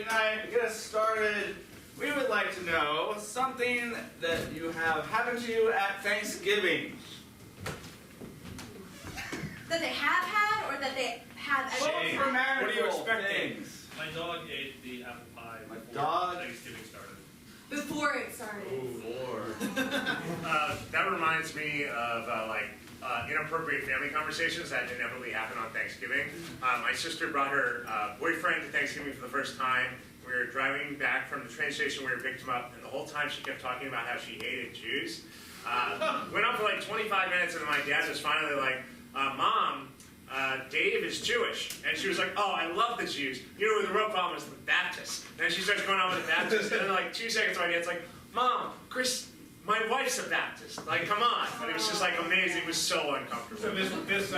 movie night. To get us started, we would like to know something that you have happened to you at Thanksgiving. That they have had, or that they have as Both grammatical What are you expecting? things. My dog ate the apple pie before dog? Thanksgiving started. before it started. That reminds me of inappropriate family conversations that inevitably happen on Thanksgiving. My sister brought her boyfriend to Thanksgiving for the first time. We were driving back from the train station where we picked him up, and the whole time she kept talking about how she hated Jews. Went on for like 25 minutes, and my dad was finally like, Mom, Dave is Jewish. And she was like, oh, I love the Jews. You know, the real problem is the Baptists. And then she starts going on with the Baptists, and then like 2 seconds my dad's like, Mom, Chris, my wife's a Baptist. Like, come on. And it was just like amazing. It was so uncomfortable. So this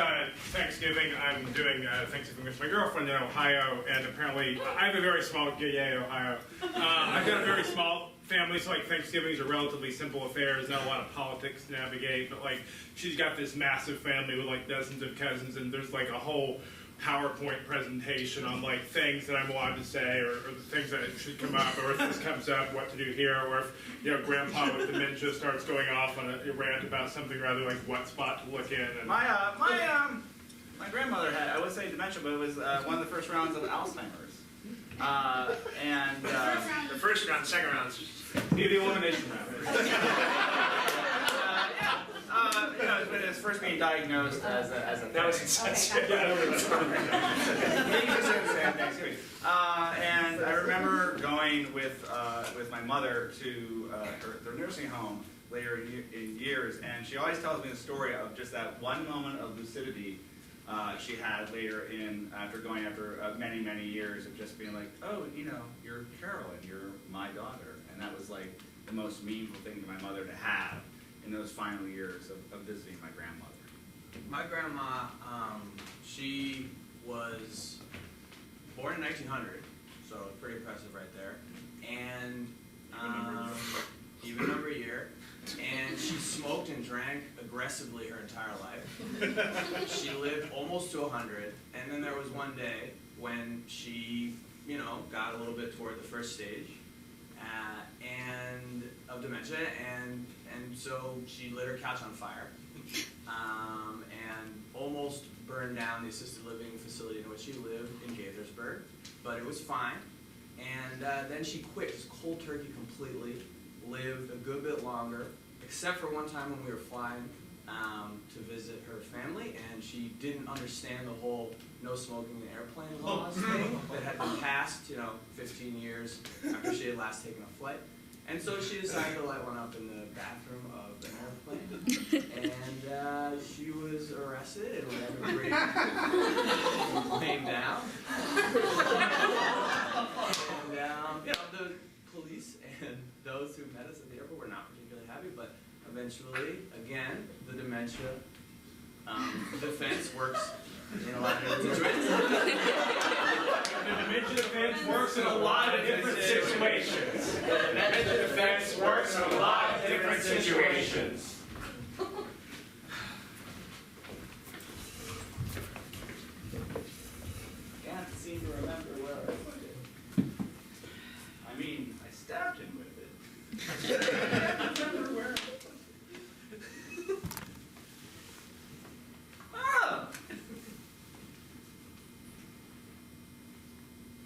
Thanksgiving, I'm doing Thanksgiving with my girlfriend in Ohio, and apparently I have a very small, yay, Ohio. I've got a very small family, so like Thanksgivings are relatively simple affairs, not a lot of politics to navigate, but like she's got this massive family with like dozens of cousins, and there's like a whole PowerPoint presentation on like things that I'm allowed to say, or the things that should come up, or if this comes up, what to do here, or if Grandpa with dementia starts going off on a rant about something rather like what spot to look in. And My grandmother had, I would say dementia, but it was one of the first rounds of Alzheimer's. The first round, second round. the elimination round. It was first being diagnosed as a That was thing. insensitive. And I remember going with my mother to their nursing home later in years, and she always tells me the story of just that one moment of lucidity she had later after many, many years of just being like, oh, you're Carolyn, you're my daughter. And that was like the most meaningful thing to my mother to have in those final years of visiting my grandmother. My grandma, she was born in 1900, so pretty impressive right there. And even number year. And she smoked and drank aggressively her entire life. She lived almost to 100, and then there was one day when she, got a little bit toward the first stage and of dementia, and so she lit her couch on fire and almost burned down the assisted living facility in which she lived in Gaithersburg, but it was fine. And then she quit, just cold turkey completely. Lived a good bit longer, except for one time when we were flying to visit her family, and she didn't understand the whole no smoking in airplane laws thing that had been passed, 15 years after she had last taken a flight. And so she decided to light one up in the bathroom of an airplane, and she was arrested and led down. And the police and those who met us at the airport were not particularly happy, but eventually, again, the dementia defense works in a lot of different situations. The dementia defense works in a lot of different situations. The dementia defense works in a lot of different situations. Can't seem to remember where I put it. I mean, I stabbed him with it. I can't remember where I put it. Ah!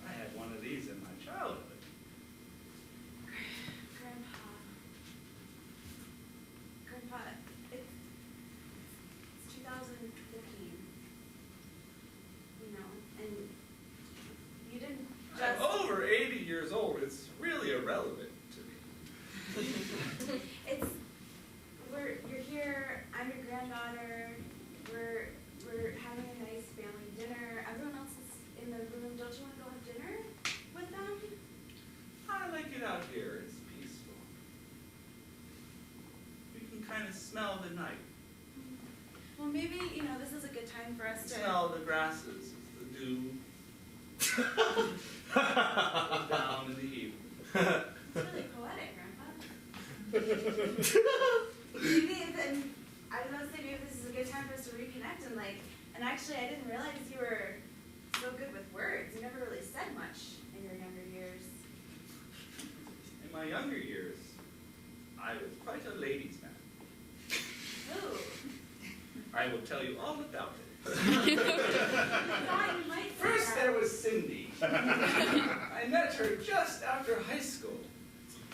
I had one of these in my childhood. Grandpa, it's 2015, and you didn't just... I'm over 80 years old. It's really irrelevant to me. You're here, I'm your granddaughter, we're having a nice family dinner, everyone else is in the room, don't you want to go have dinner with them? I like it out here. It's peaceful. You can kind of smell the night. Well, maybe, this is a good time for us to... Smell the grasses, the dew. Down in the evening. It's really poetic, Grandpa. Maybe, I don't know, maybe this is a good time for us to reconnect and actually I didn't realize you were so good with words. You never really said much in your younger years. my younger years, I was quite a ladies' man. Ooh. I will tell you all about it. I thought you might say First, that. there was Cindy. I met her just after high school.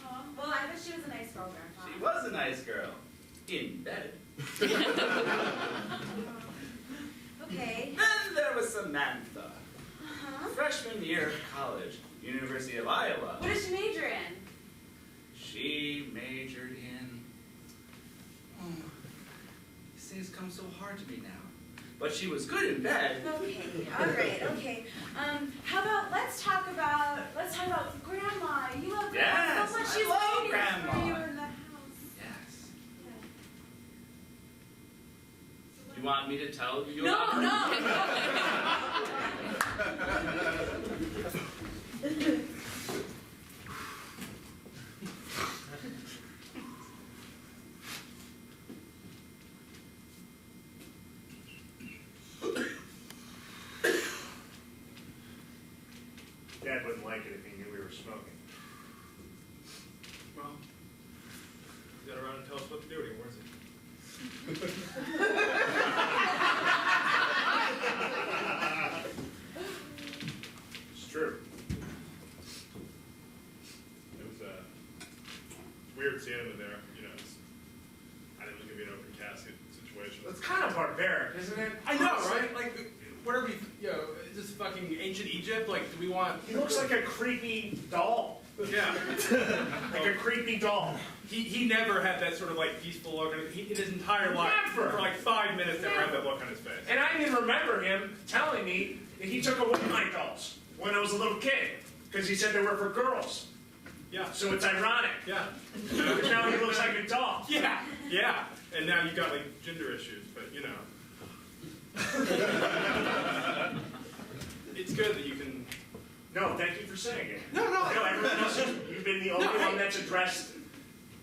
Aw, well, I bet she was a nice girl, Grandpa. She was a nice girl. In bed. Okay. Then there was Samantha. Uh-huh. Freshman year of college, University of Iowa. What did she major in? She majored in... Oh, these things come so hard to me now. But she was good in bed. Okay, all right, okay. How about let's talk about Grandma. You love Grandma Yes, so much. I She's love waiting Grandma. for you in the house. Yes. Yeah. You want me to tell you? No, about her? no. Dad wouldn't like it if he knew we were smoking. Well, you got around and tell us what to do anymore, is it? It's true. It was weird seeing him in there. You know, I didn't give you an open casket situation. It's kind of barbaric, isn't it? I know, right? Like, what are we, is this fucking ancient Egypt? Like, do we want... He looks like a creepy doll. Yeah. Like a creepy doll. He never had that sort of like peaceful look in his entire life. Never. For like 5 minutes, never had that look on his face. And I even remember him telling me that he took away my dolls when I was a little kid, because he said they were for girls. Yeah. So it's ironic. Yeah. Because now he looks like a doll. Yeah. Yeah. And now you got like gender issues, but you know. It's good that you can. No, thank you for saying it. No, No, everyone else, you've been the only No, one that's addressed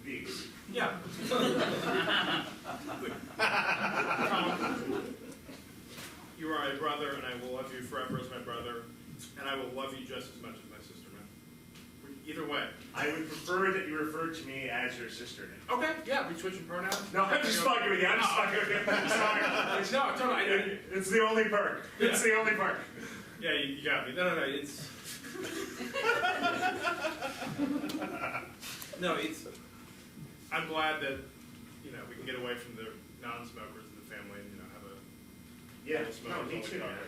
these. Yeah. You are my brother, and I will love you forever as my brother, and I will love you just as much as my sister, man. Either way. I would prefer that you referred to me as your sister now. Okay, yeah, we switching pronouns? No, I'm just fucking with you. I'm just fucking with you. I'm sorry. No, totally. It's the only perk. It's the only perk. Yeah, you got me. No, it's... No, it's... I'm glad that, you know, we can get away from the non-smokers in the family and, you know, have a... Yeah, little smoke no, me all too, the man. time.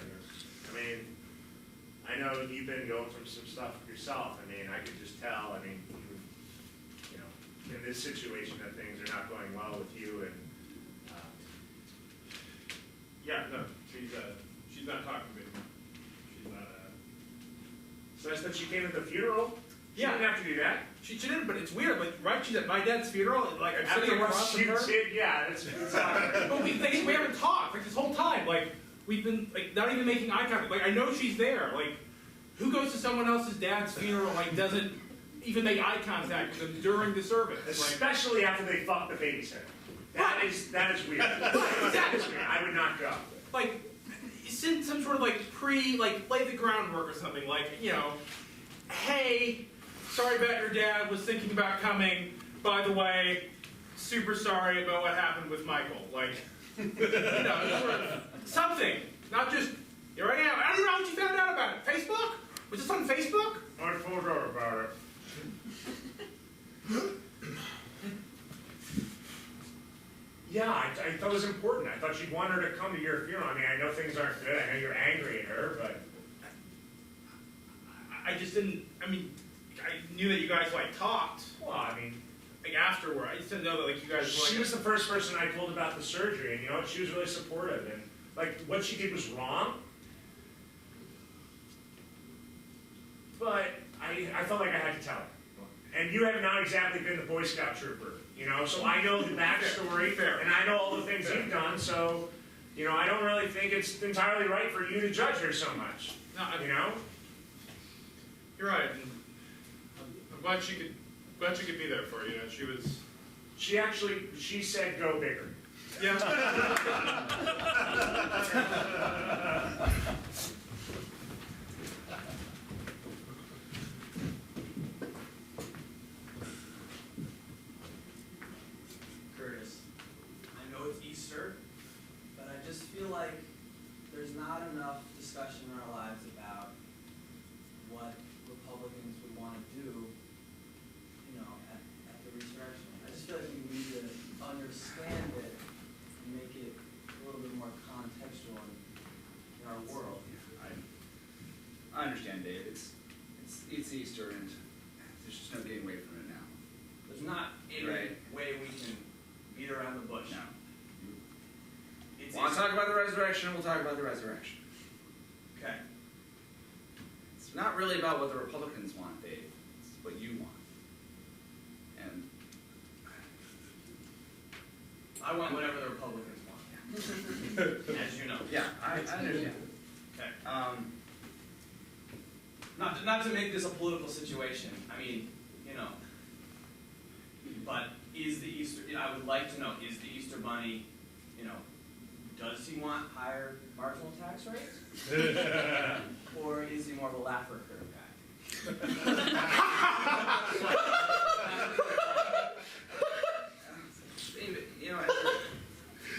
I mean, I know you've been going through some stuff yourself. I mean, I could just tell. I mean, you know, in this situation that things are not going well with you, and Yeah, no, she's not talking to me. She's not, so that's that she came to the funeral. She Yeah. didn't have to do that. She didn't, but it's weird. Like, right? She's at my dad's funeral, and like I'm After sitting what across she from her. did, yeah, that's not. But we haven't talked like this whole time. Like we've been like not even making eye contact. Like I know she's there. Like who goes to someone else's dad's funeral like doesn't even make eye contact with them during the service? Like, Especially after they fuck the babysitter. That is weird. That is weird. I would not go. like send some sort of like lay the groundwork or something. Like hey, sorry about your dad. Was thinking about coming. By the way, super sorry about what happened with Michael. Like sort of something. Not just here I am. I don't even know how you found out about it. Facebook? Was this on Facebook? I forgot about it. Yeah, I thought it was important. I thought you'd want her to come to your funeral. I mean, I know things aren't good. I know you're angry at her, but I just didn't, I mean, I knew that you guys like talked, well, I mean, like afterward. I just didn't know that like you guys were she like, was the first person I told about the surgery, and you know, she was really supportive. And like, what she did was wrong, but I felt like I had to tell her. And you have not exactly been the Boy Scout trooper, you know, so I know the backstory, and I know all the things you've done, so, you know, I don't really think it's entirely right for you to judge her so much, no, you know? you're right. And I'm glad she could be there for you. You know, she was, She said go bigger. yeah. discussion in our lives about what Republicans would want to do, at the resurrection. I just feel like we need to understand it and make it a little bit more contextual in our world. I understand, Dave. It's Easter, and there's just no getting away from it now. There's not any Right. way we can beat around the bush. No. It's Want to talk about the resurrection? We'll talk about the resurrection. okay. It's not really about what the Republicans want, Dave. It's what you want. And I want whatever the Republicans want. As you know. yeah, I understand. Okay. Not to make this a political situation. I mean, but is the Easter? I would like to know: is the Easter Bunny? Does he want higher marginal tax rates, or is he more of a laugher curve guy?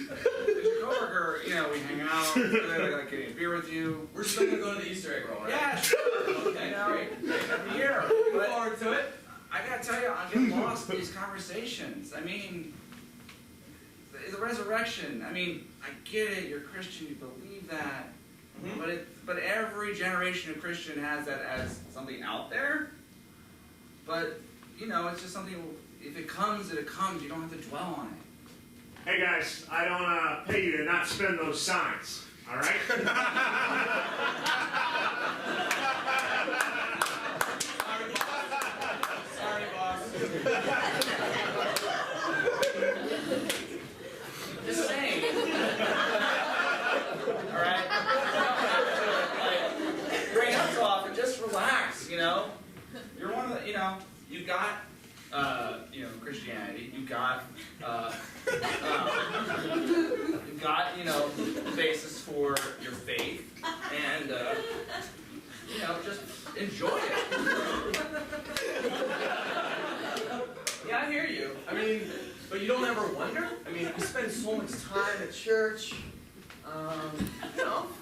As your coworker, we hang out. I like getting a beer with you. We're still gonna go to the Easter egg roll, right? Yeah, sure. Okay, great. Every year. Looking But forward to it. I gotta tell you, I get lost in these conversations. I mean, the resurrection. I mean, I get it. You're Christian. You believe that. Mm-hmm. But every generation of Christian has that as something out there. But it's just something. If it comes, it comes. You don't have to dwell on it. Hey guys, I don't pay you to not spin those signs, all right? Sorry, boss. Just saying. All right. Bring up so often. Just relax. You're one of the. You got. Christianity. You got. You got. The basis for your faith, and just enjoy it. Yeah, I hear you. I mean, but you don't ever wonder? I mean, we spend so much time at church.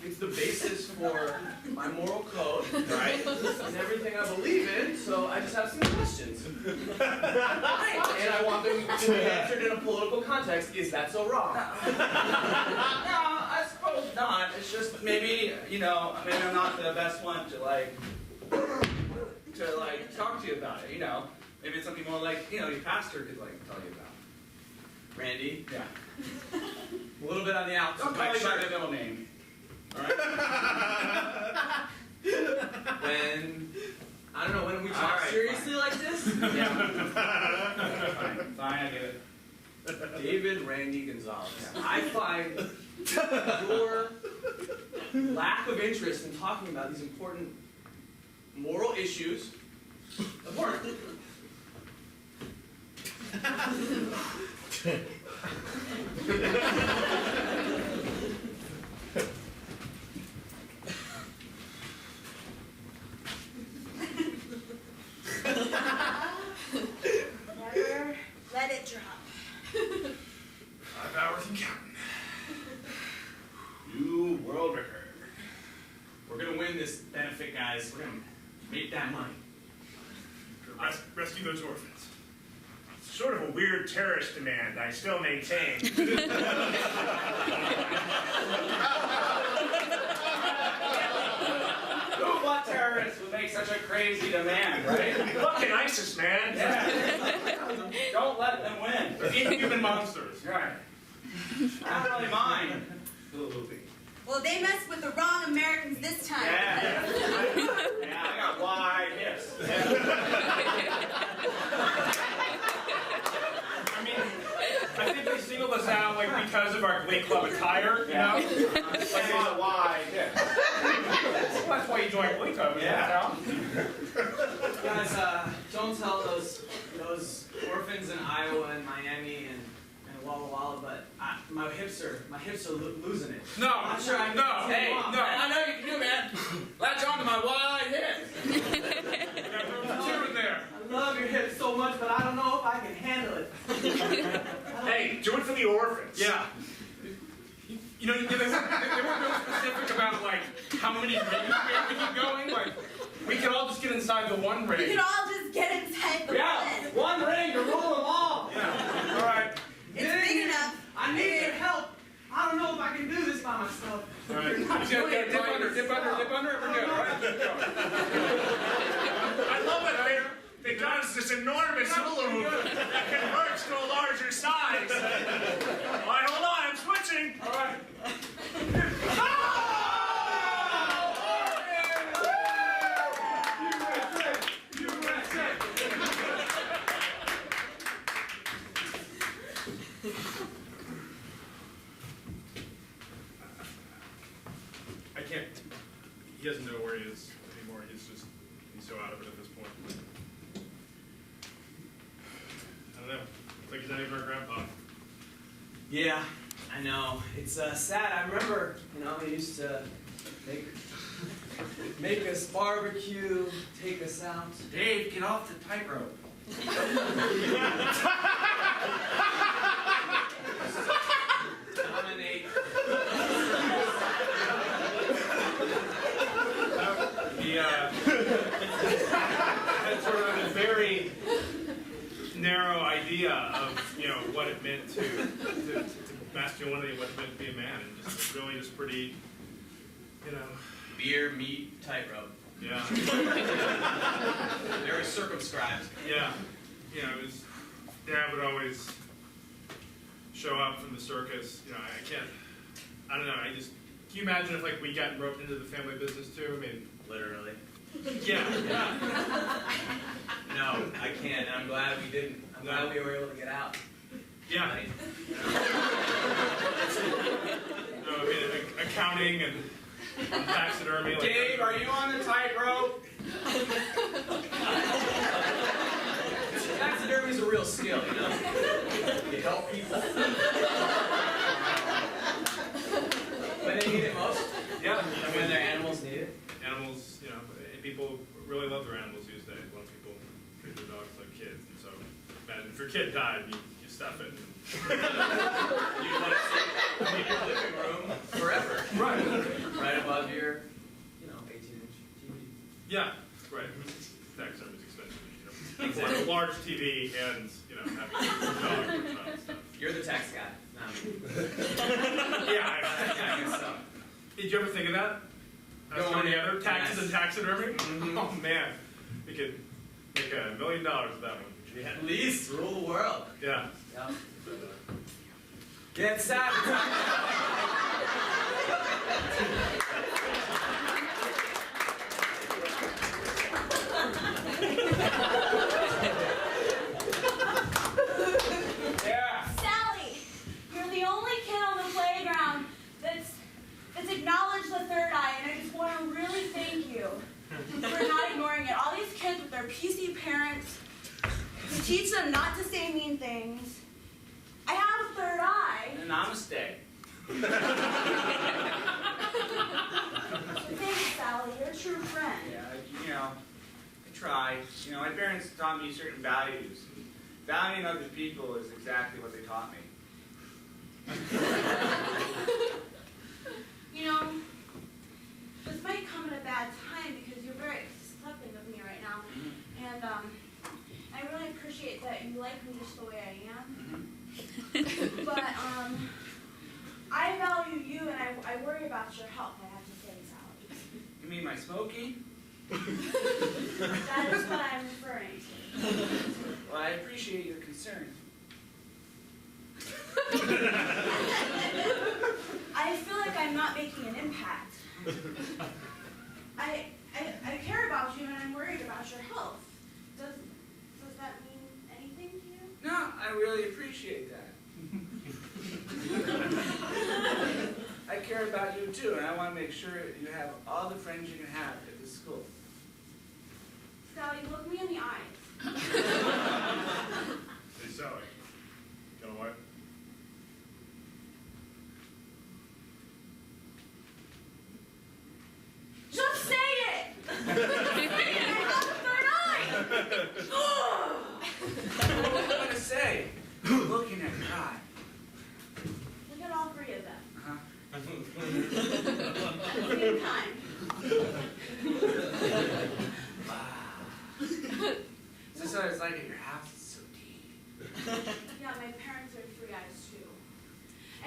It's the basis for my moral code, right? And everything I believe in, so I just have some questions. And I want them to be answered in a political context. Is that so wrong? No, I suppose not. It's just maybe maybe I'm not the best one to talk to you about it. Maybe it's something more like your pastor could tell you about. Randy, Yeah. a little bit on the outside. Don't call me by my middle name. All right. When we talk All right, seriously like this, Fine, I get it. David Randy Gonzalez. I find your lack of interest in talking about these important moral issues important. Never let it drop. 5 hours and counting. New world record. We're gonna win this benefit, guys. We're gonna make that money. Rescue those orphans. Sort of a weird terrorist demand, I still maintain. What terrorist would make such a crazy demand, right? Fucking ISIS, man. Yeah. Don't let them win. They're inhuman monsters. Right. I don't really mind. Well, they messed with the wrong Americans this time. Yeah. I got wide hips. I mean, I think they singled us out because of our Glee Club attire, you know? Like a lot of wide hips. That's why you joined Glee Club, isn't Yeah. it? Guys, don't tell those orphans in Iowa and Miami and Walla Walla, but my hips are losing it. No, I'm not sure I can no, continue hey, on. no. I know you can do, man. Latch on to my wide hips. Two in there. I love your hips so much, but I don't know if I can handle it. Hey, do it for the orphans. Yeah. You know, they weren't real specific about, how many rings we keep going? Like, we could all just get inside the one We ring. can all just get inside the one. one ring to rule them all. Yeah. All right. It's big enough. I need your help. I don't know if I can do this by myself. All right. You just gotta dip under, and we're good. All right. Keep going. I love it. They got us this enormous hula hoop that converts to a larger size. All right, hold on, I'm switching. All right. I can't. He doesn't know where he is anymore. He's so out of it at this point. I don't know. It's like he's not even our grandpa. Yeah, I know. It's sad. I remember, he used to make us barbecue, take us out. Dave, get off the tightrope. Dominate. He had sort of a very narrow idea of what it meant to masculinity, what it meant to be a man, and just really just pretty, Beer, meat, tightrope. yeah, Very circumscribed. yeah, it was. Dad would always show up from the circus. I don't know. Can you imagine if we got roped into the family business too? I mean, Literally. yeah. No, I can't, and I'm glad we didn't. I'm glad we were able to get out. Yeah. Right? No, I mean, accounting and taxidermy. Dave, are you on the tightrope? Taxidermy is a real skill, You help people. When they need it most? Yeah. And when their animals need it? Animals, people really love their animals these days. A lot of people treat their dogs like kids, and so, man, if your kid died, you stuff it. You want to see it in your living room forever. Right. Right above your, 18-inch TV. Yeah. Right. Taxidermy is expensive. It's like a large TV and having a dog or stuff. You're the tax guy, not me. Yeah. I guess so. Did you ever think of that? Go Us on. together, taxes Yes. and taxidermy. Mhm. Oh man, we could make $1 million with that one. At least rule the world. Yeah. Yep. Get sad. Yeah. Sally, you're the only kid on the playground that's acknowledged the third eye, and I just want to really thank you for not ignoring it. All these kids with their PC parents who teach them not to say mean things. I have a third eye. Namaste. Thanks, Sally. You're a true friend. Yeah, I try. My parents taught me certain values. Valuing other people is exactly what they taught me. This might come at a bad time because you're very accepting of me right now. And I really appreciate that you like me just the way I am. But I value you and I worry about your health, I have to say, Sally. You mean my smoking? That is what I'm referring to. Well, I appreciate your concern. I feel like I'm not making an impact. I care about you and I'm worried about your health. Does that mean anything to you? No, I really appreciate that. I care about you too, and I want to make sure you have all the friends you can have at this school. Sally, look me in the eyes. Hey Sally, you know what? Just say it! I have a third eye! What am I going to say? Looking at your eye. Look at all three of them. Uh-huh. At the same time.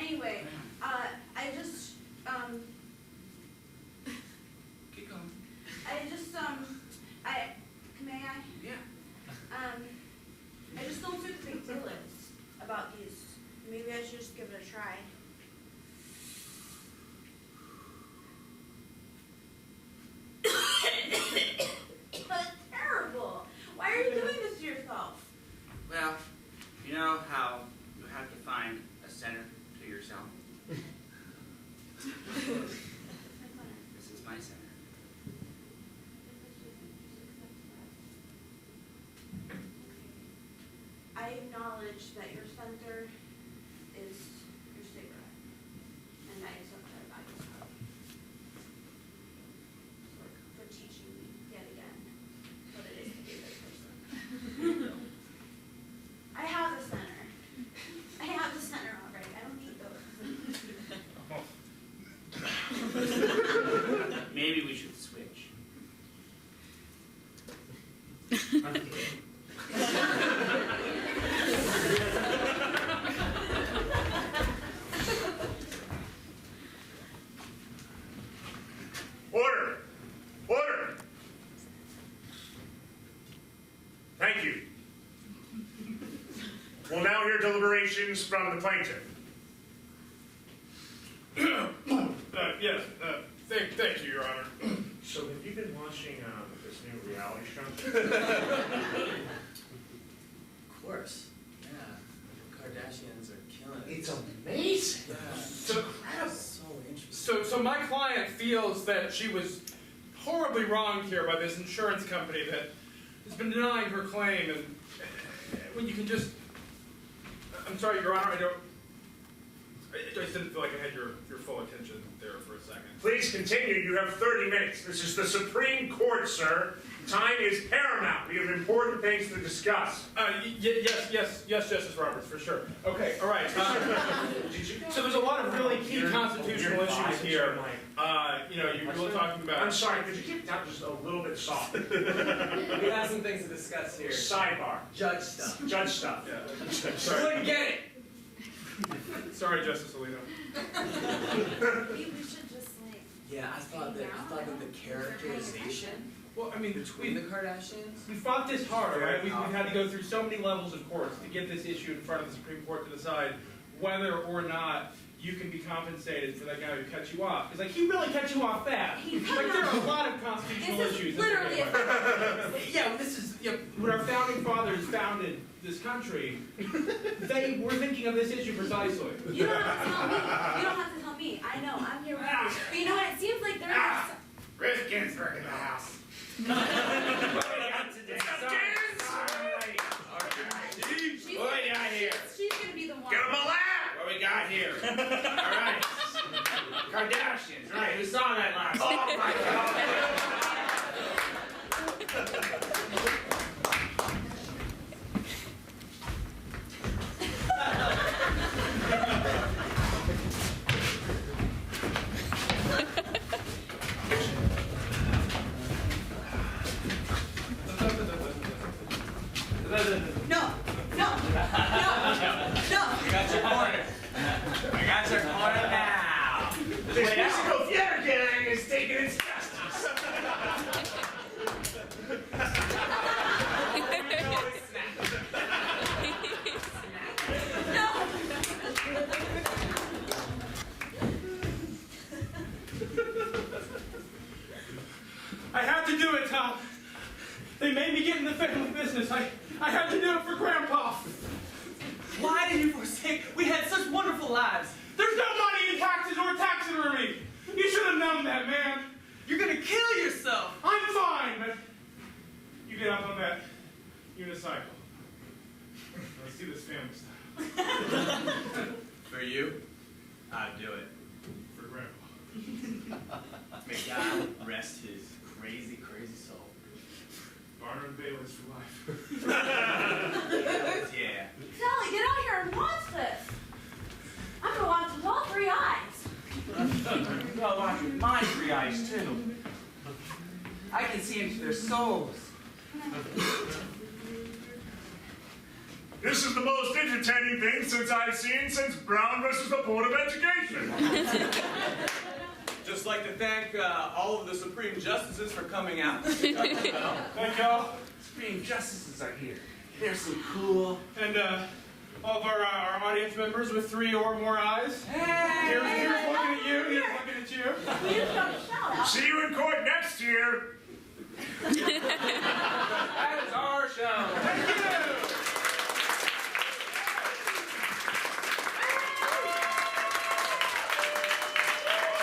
Anyway, I just, Keep going. may I? Yeah. I just don't see the big deal is about these. Maybe I should just give it a try. That's terrible. Why are you doing this to yourself? Well, you know how you have to find a center to yourself? This is my center. I acknowledge that your center is your cigarette, and I accept that about yourself for teaching me yet again what it is to be a good person. I have a center. I have the center already. I don't need those. Maybe we should switch. Order! Order! Thank you. We'll now hear deliberations from the plaintiff. Yes, thank you, Your Honor. So have you been watching this new reality show? Of course. Yeah. The Kardashians are killing it. It's amazing. Yeah. So, So interesting. so my client feels that she was horribly wronged here by this insurance company that has been denying her claim, and when you can just, I'm sorry, Your Honor, I just didn't feel like I had your full attention there for a second. Please continue. You have 30 minutes. This is the Supreme Court, sir. Time is paramount. We have important things to discuss. Yes, Justice Roberts, for sure. Okay, all right. So there's a lot of really key constitutional issues here. You know, you were talking about. I'm sorry, could you keep it down just a little bit softer? We have some things to discuss here. Sidebar. Judge stuff. Judge stuff. Yeah. You Sorry. wouldn't get it. Sorry, Justice Alito. Maybe we should just like. Yeah, I thought that the characterization Well, I mean, between the Kardashians. we fought this hard, right? We've had to go through so many levels of courts to get this issue in front of the Supreme Court to decide whether or not you can be compensated for that guy who cut you off. Because, like, he really cut you off bad. Like, there are a lot of constitutional This is issues. literally Yeah, this is, you know, when our founding fathers founded this country, they were thinking of this issue precisely. You don't have to tell me. You don't have to tell me. I know. I'm here with you. But you know what? It seems like there is. Ruth Ginsburg in the house. What do we got today? She's, What do we got here? she's gonna be the one. Give him a laugh! What we got here? All right. Kardashians, right? Who saw that last? Oh my No. No. No. No. You got your corner. I got your corner now. This musical theater gang is taking its justice. I had to do it, Tom. They made me get in the family business. I had to do it for Grandpa. Why did you forsake? We had such wonderful lives. There's no money in taxes or taxidermy. You should have known that, man. You're gonna kill yourself. I'm fine, but you get up on that unicycle. Let's do this family stuff. For you, I'd do it. For Grandpa. May God rest his crazy, crazy soul. Barnum Bayless for life. Yeah. Sally, get out here and watch this. I'm gonna watch with all three eyes. You gotta watch with my three eyes, too. I can see into their souls. This This is the most entertaining thing I've seen since Brown versus the Board of Education. Just like to thank all of the Supreme Justices for coming out. Thank y'all. Supreme Justices are here. They're so cool. And all of our audience members with 3 or more eyes. Here's looking at you. Here's looking at you. We just got a shout out. See you in court next year. That is our show.